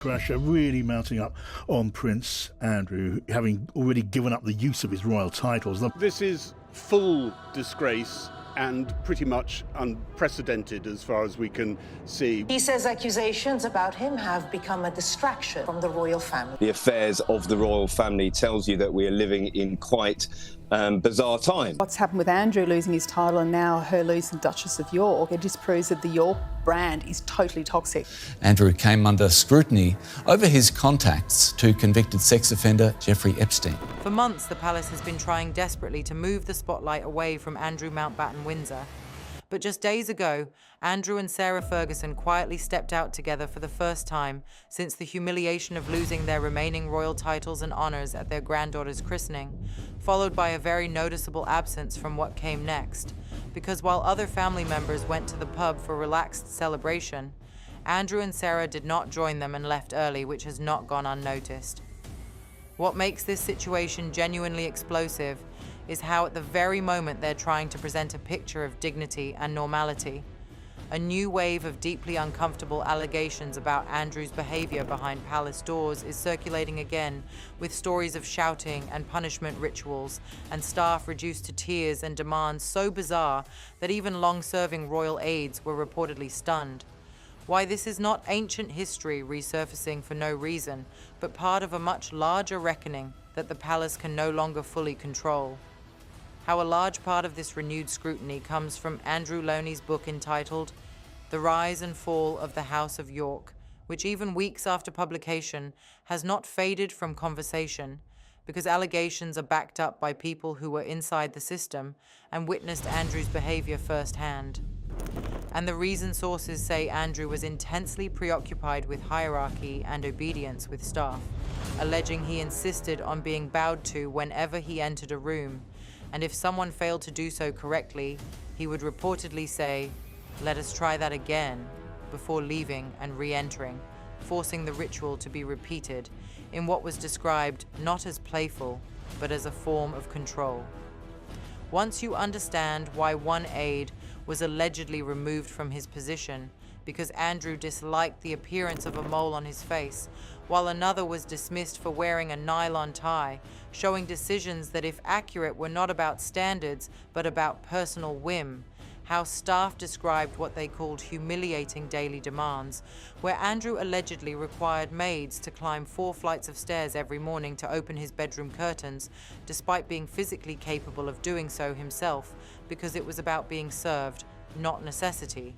Pressure really mounting up on Prince Andrew, having already given up the use of his royal titles. This is full disgrace and pretty much unprecedented as far as we can see. He says accusations about him have become a distraction from the royal family. The affairs of the royal family tells you that we are living in quite bizarre times. What's happened with Andrew losing his title and now her losing Duchess of York, it just proves that the York brand is totally toxic. Andrew came under scrutiny over his contacts to convicted sex offender Jeffrey Epstein. For months, the palace has been trying desperately to move the spotlight away from Andrew Mountbatten Windsor. But just days ago, Andrew and Sarah Ferguson quietly stepped out together for the first time since the humiliation of losing their remaining royal titles and honours at their granddaughter's christening, followed by a very noticeable absence from what came next. Because while other family members went to the pub for relaxed celebration, Andrew and Sarah did not join them and left early, which has not gone unnoticed. What makes this situation genuinely explosive is how at the very moment they're trying to present a picture of dignity and normality, a new wave of deeply uncomfortable allegations about Andrew's behavior behind palace doors is circulating again, with stories of shouting and punishment rituals and staff reduced to tears and demands so bizarre that even long-serving royal aides were reportedly stunned. Why this is not ancient history resurfacing for no reason, but part of a much larger reckoning that the palace can no longer fully control. How a large part of this renewed scrutiny comes from Andrew Lownie's book entitled The Rise and Fall of the House of York, which even weeks after publication has not faded from conversation because allegations are backed up by people who were inside the system and witnessed Andrew's behavior firsthand. And the reason sources say Andrew was intensely preoccupied with hierarchy and obedience with staff, alleging he insisted on being bowed to whenever he entered a room, and if someone failed to do so correctly, he would reportedly say, "Let us try that again," before leaving and re-entering, forcing the ritual to be repeated in what was described not as playful, but as a form of control. Once you understand why one aide was allegedly removed from his position because Andrew disliked the appearance of a mole on his face, while another was dismissed for wearing a nylon tie, showing decisions that, if accurate, were not about standards, but about personal whim. How staff described what they called humiliating daily demands, where Andrew allegedly required maids to climb 4 flights of stairs every morning to open his bedroom curtains, despite being physically capable of doing so himself, because it was about being served, not necessity.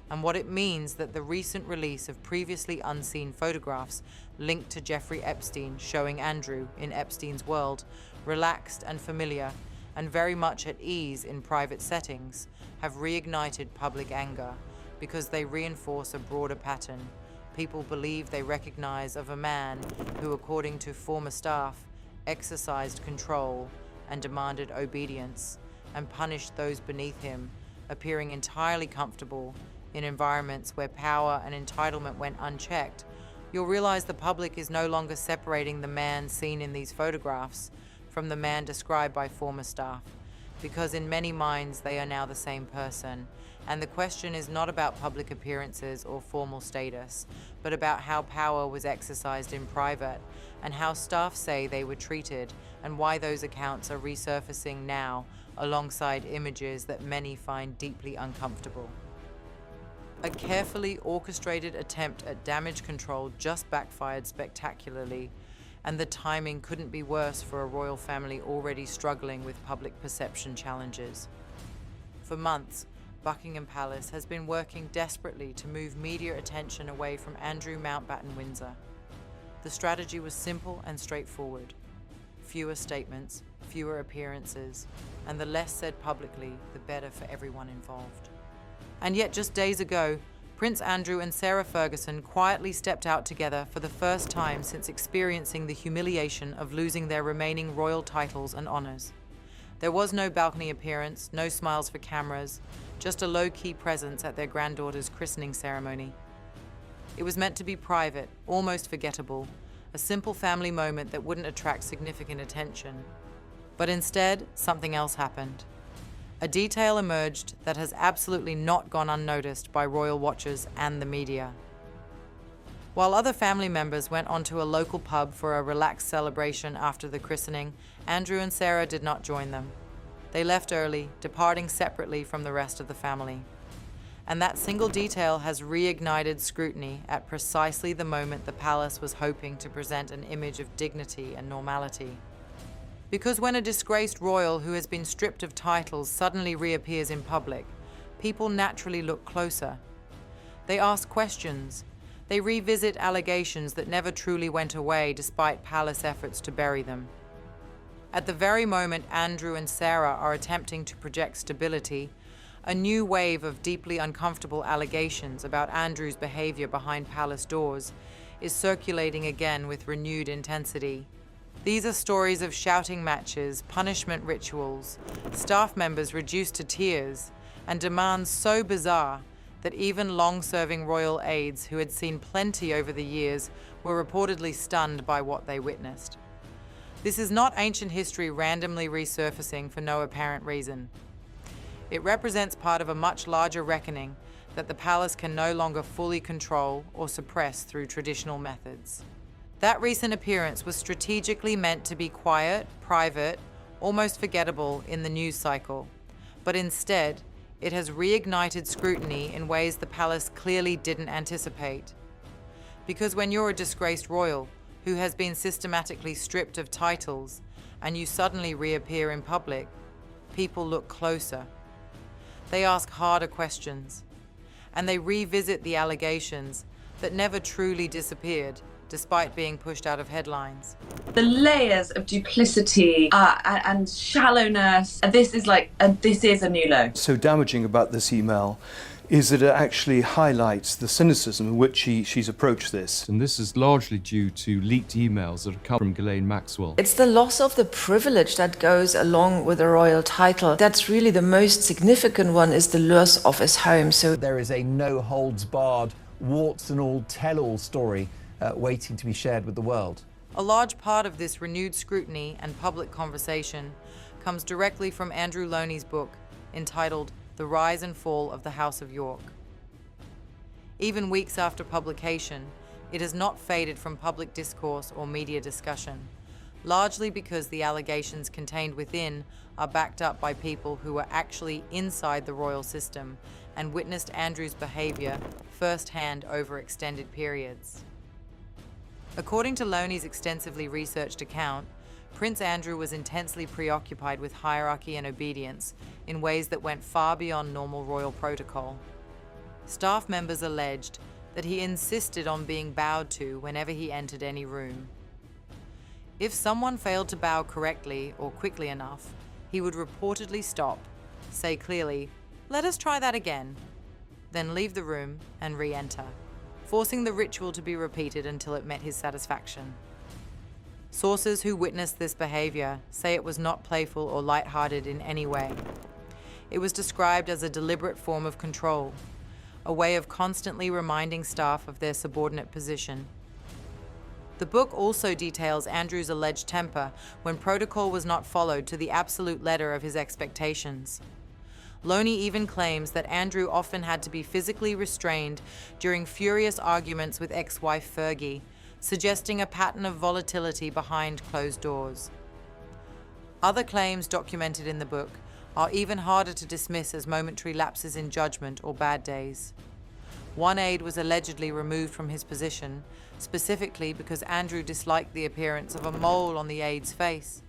And what it means that the recent release of previously unseen photographs linked to Jeffrey Epstein showing Andrew, in Epstein's world, relaxed and familiar, and very much at ease in private settings, have reignited public anger because they reinforce a broader pattern. People believe they recognize of a man who, according to former staff, exercised control and demanded obedience and punished those beneath him, appearing entirely comfortable in environments where power and entitlement went unchecked. You'll realize the public is no longer separating the man seen in these photographs from the man described by former staff, because in many minds they are now the same person. And the question is not about public appearances or formal status, but about how power was exercised in private and how staff say they were treated, and why those accounts are resurfacing now alongside images that many find deeply uncomfortable. A carefully orchestrated attempt at damage control just backfired spectacularly, and the timing couldn't be worse for a royal family already struggling with public perception challenges. For months, Buckingham Palace has been working desperately to move media attention away from Andrew Mountbatten Windsor. The strategy was simple and straightforward. Fewer statements, fewer appearances, and the less said publicly, the better for everyone involved. And yet just days ago, Prince Andrew and Sarah Ferguson quietly stepped out together for the first time since experiencing the humiliation of losing their remaining royal titles and honours. There was no balcony appearance, no smiles for cameras, just a low-key presence at their granddaughter's christening ceremony. It was meant to be private, almost forgettable, a simple family moment that wouldn't attract significant attention. But instead, something else happened. A detail emerged that has absolutely not gone unnoticed by royal watchers and the media. While other family members went onto a local pub for a relaxed celebration after the christening, Andrew and Sarah did not join them. They left early, departing separately from the rest of the family. And that single detail has reignited scrutiny at precisely the moment the palace was hoping to present an image of dignity and normality. Because when a disgraced royal who has been stripped of titles suddenly reappears in public, people naturally look closer. They ask questions. They revisit allegations that never truly went away despite palace efforts to bury them. At the very moment Andrew and Sarah are attempting to project stability, a new wave of deeply uncomfortable allegations about Andrew's behavior behind palace doors is circulating again with renewed intensity. These are stories of shouting matches, punishment rituals, staff members reduced to tears, and demands so bizarre that even long-serving royal aides who had seen plenty over the years were reportedly stunned by what they witnessed. This is not ancient history randomly resurfacing for no apparent reason. It represents part of a much larger reckoning that the palace can no longer fully control or suppress through traditional methods. That recent appearance was strategically meant to be quiet, private, almost forgettable in the news cycle, but instead, it has reignited scrutiny in ways the palace clearly didn't anticipate. Because when you're a disgraced royal who has been systematically stripped of titles and you suddenly reappear in public, people look closer. They ask harder questions, and they revisit the allegations that never truly disappeared despite being pushed out of headlines. The layers of duplicity and shallowness, this is a new low. So damaging about this email is that it actually highlights the cynicism in which she's approached this. And this is largely due to leaked emails that have come from Ghislaine Maxwell. It's the loss of the privilege that goes along with a royal title. That's really the most significant one, is the loss of his home. So there is a no-holds-barred, warts-and-all tell-all story waiting to be shared with the world. A large part of this renewed scrutiny and public conversation comes directly from Andrew Lownie's book entitled The Rise and Fall of the House of York. Even weeks after publication, it has not faded from public discourse or media discussion, largely because the allegations contained within are backed up by people who were actually inside the royal system and witnessed Andrew's behavior firsthand over extended periods. According to Lownie's extensively researched account, Prince Andrew was intensely preoccupied with hierarchy and obedience in ways that went far beyond normal royal protocol. Staff members alleged that he insisted on being bowed to whenever he entered any room. If someone failed to bow correctly or quickly enough, he would reportedly stop, say clearly, "Let us try that again," then leave the room and re-enter, forcing the ritual to be repeated until it met his satisfaction. Sources who witnessed this behavior say it was not playful or lighthearted in any way. It was described as a deliberate form of control, a way of constantly reminding staff of their subordinate position. The book also details Andrew's alleged temper when protocol was not followed to the absolute letter of his expectations. Lownie even claims that Andrew often had to be physically restrained during furious arguments with ex-wife Fergie, suggesting a pattern of volatility behind closed doors. Other claims documented in the book are even harder to dismiss as momentary lapses in judgment or bad days. One aide was allegedly removed from his position, specifically because Andrew disliked the appearance of a mole on the aide's face.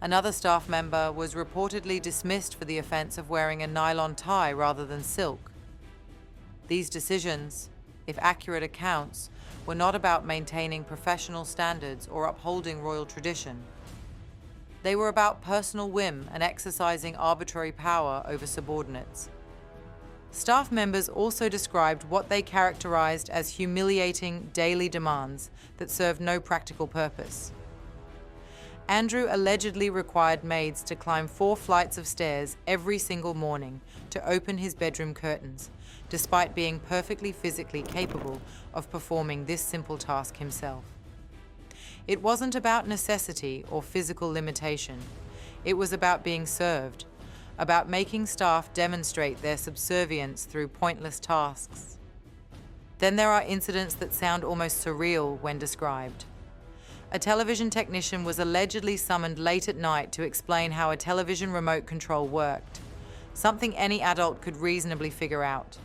Another staff member was reportedly dismissed for the offense of wearing a nylon tie rather than silk. These decisions, if accurate accounts, were not about maintaining professional standards or upholding royal tradition. They were about personal whim and exercising arbitrary power over subordinates. Staff members also described what they characterized as humiliating daily demands that served no practical purpose. Andrew allegedly required maids to climb 4 flights of stairs every single morning to open his bedroom curtains, despite being perfectly physically capable of performing this simple task himself. It wasn't about necessity or physical limitation. It was about being served, about making staff demonstrate their subservience through pointless tasks. Then there are incidents that sound almost surreal when described. A television technician was allegedly summoned late at night to explain how a television remote control worked, something any adult could reasonably figure out.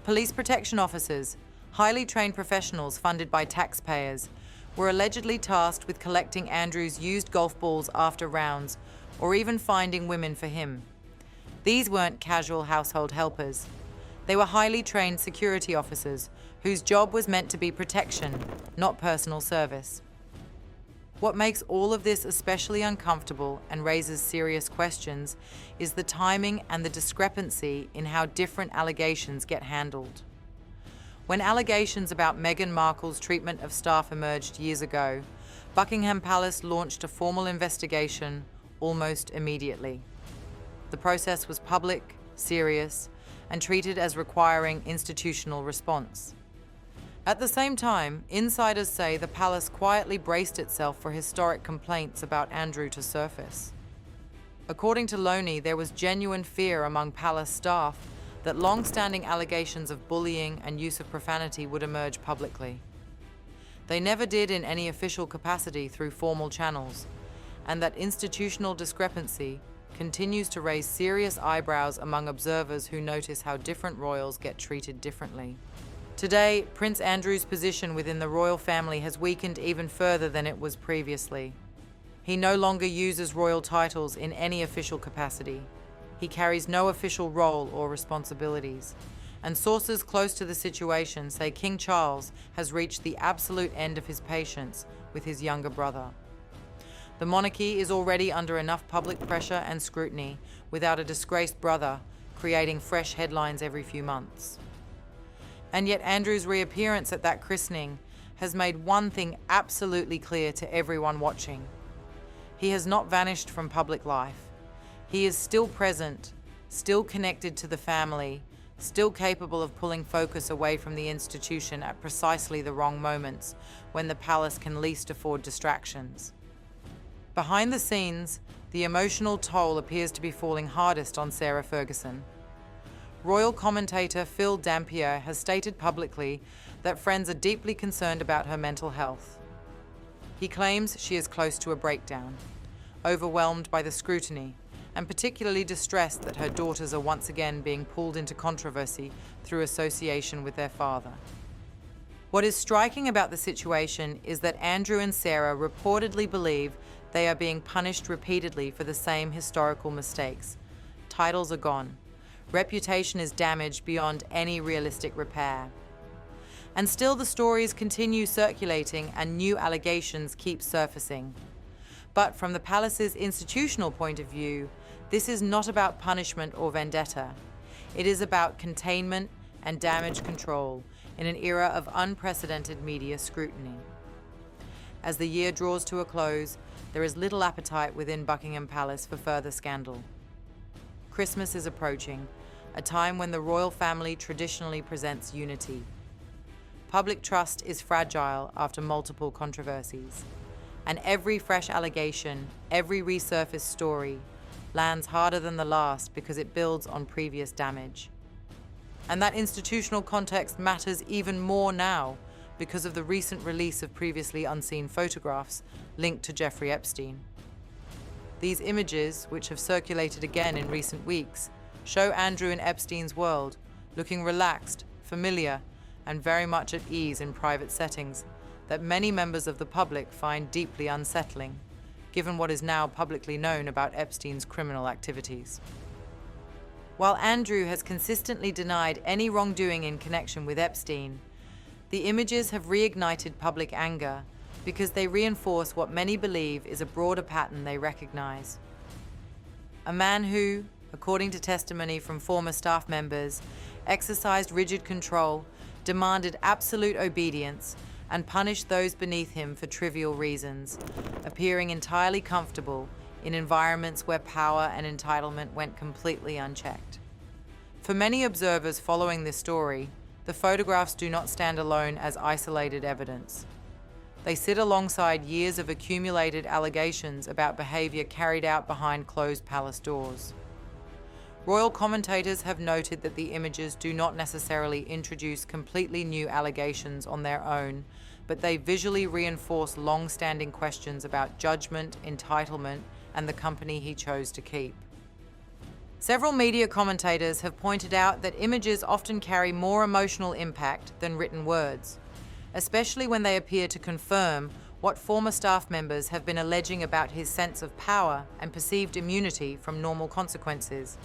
Police protection officers, highly trained professionals funded by taxpayers, were allegedly tasked with collecting Andrew's used golf balls after rounds, or even finding women for him. These weren't casual household helpers. They were highly trained security officers whose job was meant to be protection, not personal service. What makes all of this especially uncomfortable and raises serious questions is the timing and the discrepancy in how different allegations get handled. When allegations about Meghan Markle's treatment of staff emerged years ago, Buckingham Palace launched a formal investigation almost immediately. The process was public, serious, and treated as requiring institutional response. At the same time, insiders say the palace quietly braced itself for historic complaints about Andrew to surface. According to Lownie, there was genuine fear among palace staff that long-standing allegations of bullying and use of profanity would emerge publicly. They never did in any official capacity through formal channels, and that institutional discrepancy continues to raise serious eyebrows among observers who notice how different royals get treated differently. Today, Prince Andrew's position within the royal family has weakened even further than it was previously. He no longer uses royal titles in any official capacity. He carries no official role or responsibilities. And sources close to the situation say King Charles has reached the absolute end of his patience with his younger brother. The monarchy is already under enough public pressure and scrutiny without a disgraced brother creating fresh headlines every few months. And yet Andrew's reappearance at that christening has made one thing absolutely clear to everyone watching. He has not vanished from public life. He is still present, still connected to the family, still capable of pulling focus away from the institution at precisely the wrong moments when the palace can least afford distractions. Behind the scenes, the emotional toll appears to be falling hardest on Sarah Ferguson. Royal commentator Phil Dampier has stated publicly that friends are deeply concerned about her mental health. He claims she is close to a breakdown, overwhelmed by the scrutiny, and particularly distressed that her daughters are once again being pulled into controversy through association with their father. What is striking about the situation is that Andrew and Sarah reportedly believe they are being punished repeatedly for the same historical mistakes. Titles are gone. Reputation is damaged beyond any realistic repair. And still the stories continue circulating and new allegations keep surfacing. But from the palace's institutional point of view, this is not about punishment or vendetta. It is about containment and damage control in an era of unprecedented media scrutiny. As the year draws to a close, there is little appetite within Buckingham Palace for further scandal. Christmas is approaching, a time when the royal family traditionally presents unity. Public trust is fragile after multiple controversies, and every fresh allegation, every resurfaced story, lands harder than the last because it builds on previous damage. And that institutional context matters even more now because of the recent release of previously unseen photographs linked to Jeffrey Epstein. These images, which have circulated again in recent weeks, show Andrew in Epstein's world, looking relaxed, familiar, and very much at ease in private settings that many members of the public find deeply unsettling, given what is now publicly known about Epstein's criminal activities. While Andrew has consistently denied any wrongdoing in connection with Epstein, the images have reignited public anger because they reinforce what many believe is a broader pattern they recognize. A man who, according to testimony from former staff members, exercised rigid control, demanded absolute obedience, and punished those beneath him for trivial reasons, appearing entirely comfortable in environments where power and entitlement went completely unchecked. For many observers following this story, the photographs do not stand alone as isolated evidence. They sit alongside years of accumulated allegations about behavior carried out behind closed palace doors. Royal commentators have noted that the images do not necessarily introduce completely new allegations on their own, but they visually reinforce long-standing questions about judgment, entitlement, and the company he chose to keep. Several media commentators have pointed out that images often carry more emotional impact than written words, especially when they appear to confirm what former staff members have been alleging about his sense of power and perceived immunity from normal consequences.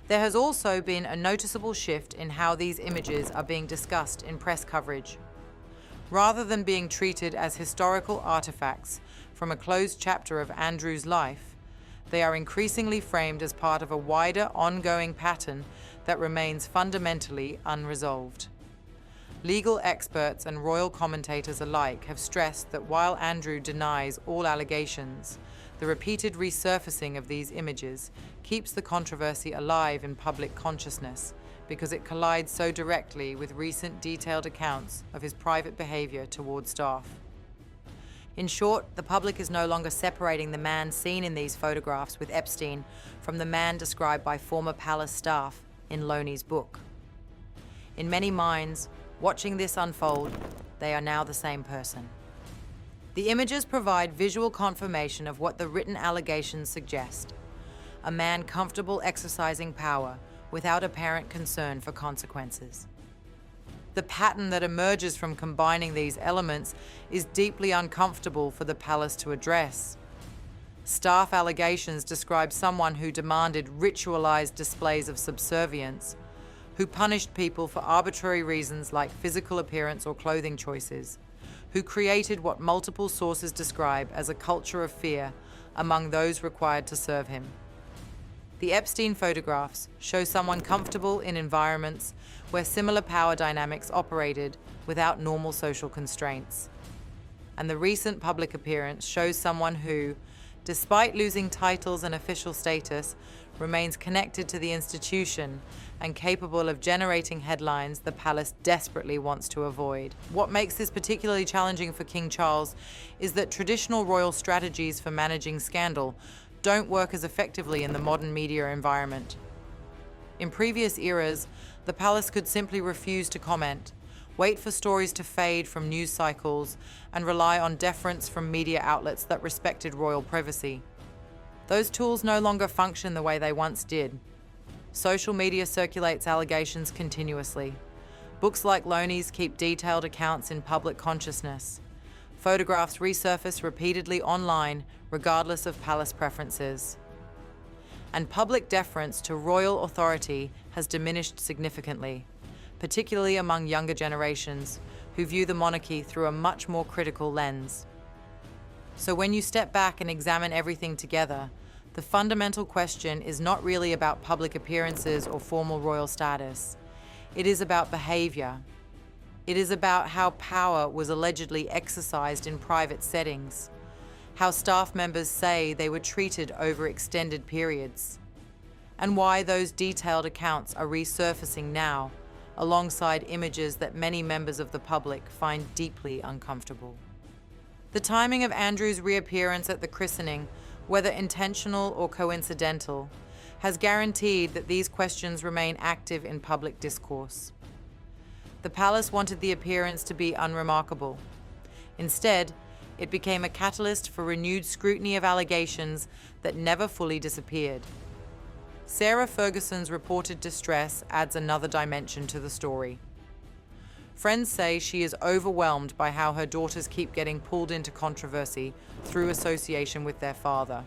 There has also been a noticeable shift in how these images are being discussed in press coverage. Rather than being treated as historical artifacts from a closed chapter of Andrew's life, they are increasingly framed as part of a wider, ongoing pattern that remains fundamentally unresolved. Legal experts and royal commentators alike have stressed that while Andrew denies all allegations, the repeated resurfacing of these images keeps the controversy alive in public consciousness because it collides so directly with recent detailed accounts of his private behavior toward staff. In short, the public is no longer separating the man seen in these photographs with Epstein from the man described by former palace staff in Lownie's book. In many minds, watching this unfold, they are now the same person. The images provide visual confirmation of what the written allegations suggest: a man comfortable exercising power without apparent concern for consequences. The pattern that emerges from combining these elements is deeply uncomfortable for the palace to address. Staff allegations describe someone who demanded ritualized displays of subservience, who punished people for arbitrary reasons like physical appearance or clothing choices, who created what multiple sources describe as a culture of fear among those required to serve him. The Epstein photographs show someone comfortable in environments where similar power dynamics operated without normal social constraints. And the recent public appearance shows someone who, despite losing titles and official status, remains connected to the institution and capable of generating headlines the palace desperately wants to avoid. What makes this particularly challenging for King Charles is that traditional royal strategies for managing scandal don't work as effectively in the modern media environment. In previous eras, the palace could simply refuse to comment, wait for stories to fade from news cycles, and rely on deference from media outlets that respected royal privacy. Those tools no longer function the way they once did. Social media circulates allegations continuously. Books like Lownie's keep detailed accounts in public consciousness. Photographs resurface repeatedly online, regardless of palace preferences. And public deference to royal authority has diminished significantly, particularly among younger generations who view the monarchy through a much more critical lens. So when you step back and examine everything together, the fundamental question is not really about public appearances or formal royal status. It is about behavior. It is about how power was allegedly exercised in private settings, how staff members say they were treated over extended periods, and why those detailed accounts are resurfacing now, alongside images that many members of the public find deeply uncomfortable. The timing of Andrew's reappearance at the christening, whether intentional or coincidental, has guaranteed that these questions remain active in public discourse. The palace wanted the appearance to be unremarkable. Instead, it became a catalyst for renewed scrutiny of allegations that never fully disappeared. Sarah Ferguson's reported distress adds another dimension to the story. Friends say she is overwhelmed by how her daughters keep getting pulled into controversy through association with their father.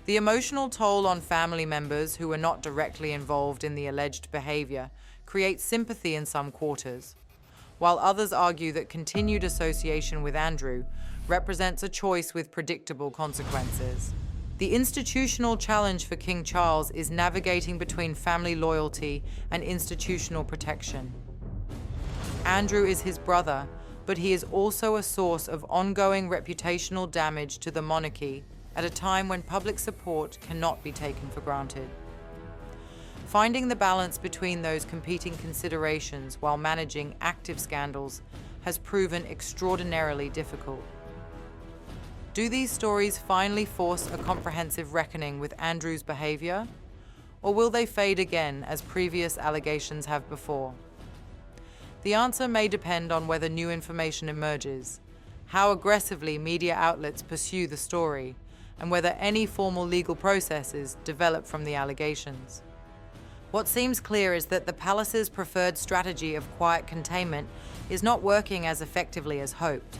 The emotional toll on family members who are not directly involved in the alleged behavior creates sympathy in some quarters, while others argue that continued association with Andrew represents a choice with predictable consequences. The institutional challenge for King Charles is navigating between family loyalty and institutional protection. Andrew is his brother, but he is also a source of ongoing reputational damage to the monarchy at a time when public support cannot be taken for granted. Finding the balance between those competing considerations while managing active scandals has proven extraordinarily difficult. Do these stories finally force a comprehensive reckoning with Andrew's behavior? Or will they fade again as previous allegations have before? The answer may depend on whether new information emerges, how aggressively media outlets pursue the story, and whether any formal legal processes develop from the allegations. What seems clear is that the palace's preferred strategy of quiet containment is not working as effectively as hoped.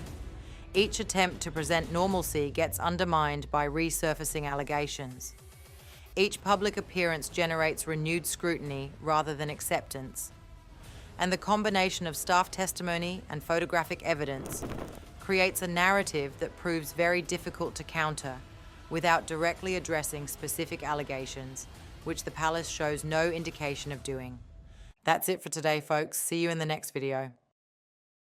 Each attempt to present normalcy gets undermined by resurfacing allegations. Each public appearance generates renewed scrutiny rather than acceptance. And the combination of staff testimony and photographic evidence creates a narrative that proves very difficult to counter without directly addressing specific allegations, which the palace shows no indication of doing. That's it for today, folks. See you in the next video.